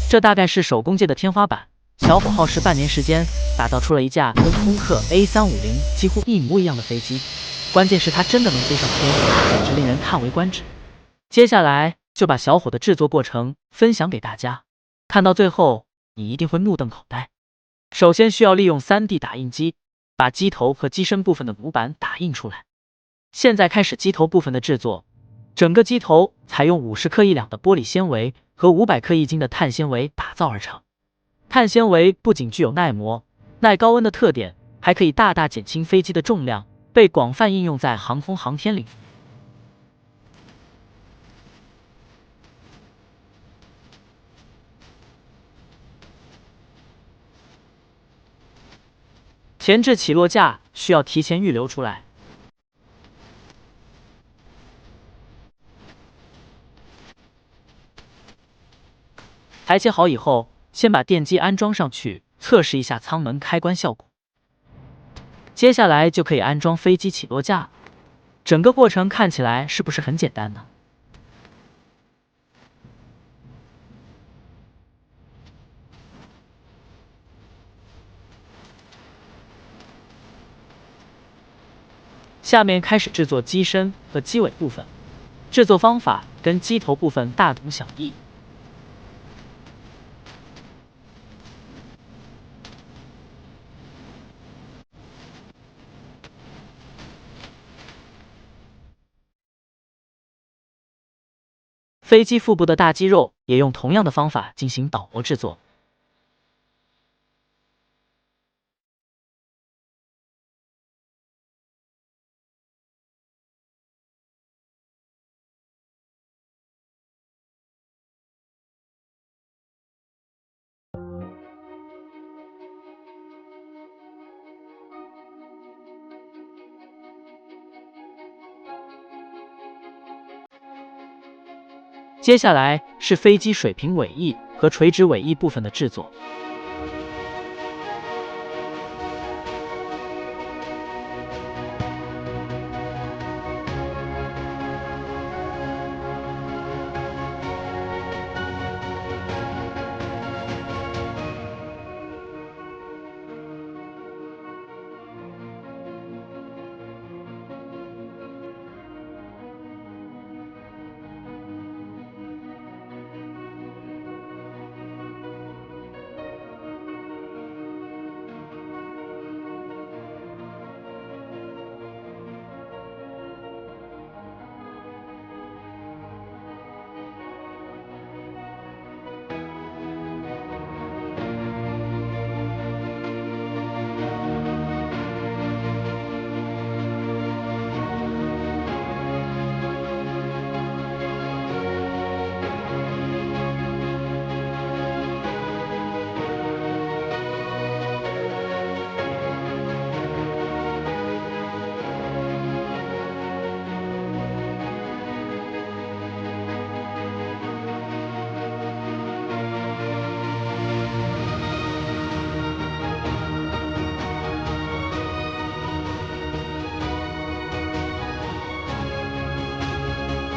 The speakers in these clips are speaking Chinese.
这大概是手工界的天花板。小伙耗时半年时间，打造出了一架跟空客 A350几乎一模一样的飞机。关键是它真的能飞上天，简直令人叹为观止。接下来就把小伙的制作过程分享给大家，看到最后你一定会目瞪口呆。首先需要利用 3D 打印机，把机头和机身部分的模板打印出来。现在开始机头部分的制作，整个机头采用50克1两的玻璃纤维和500克1斤的碳纤维打造而成。碳纤维不仅具有耐磨、耐高温的特点，还可以大大减轻飞机的重量，被广泛应用在航空航天领域。前置起落架需要提前预留出来。裁切好以后，先把电机安装上去，测试一下舱门开关效果。接下来就可以安装飞机起落架了。整个过程看起来是不是很简单呢？下面开始制作机身和机尾部分，制作方法跟机头部分大同小异。飞机腹部的大肌肉也用同样的方法进行倒模制作。接下来是飞机水平尾翼和垂直尾翼部分的制作。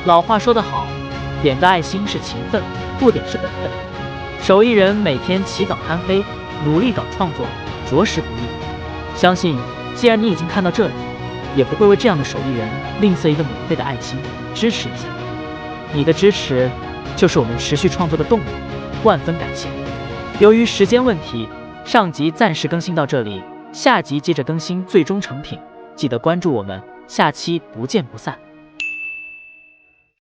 老话说得好，点个爱心是勤奋，不点是本分。手艺人每天起早贪黑，努力搞创作，着实不易。相信既然你已经看到这里，也不会为这样的手艺人吝啬一个免费的爱心，支持一下。你的支持就是我们持续创作的动力，万分感谢。由于时间问题，上集暂时更新到这里，下集接着更新最终成品，记得关注我们，下期不见不散。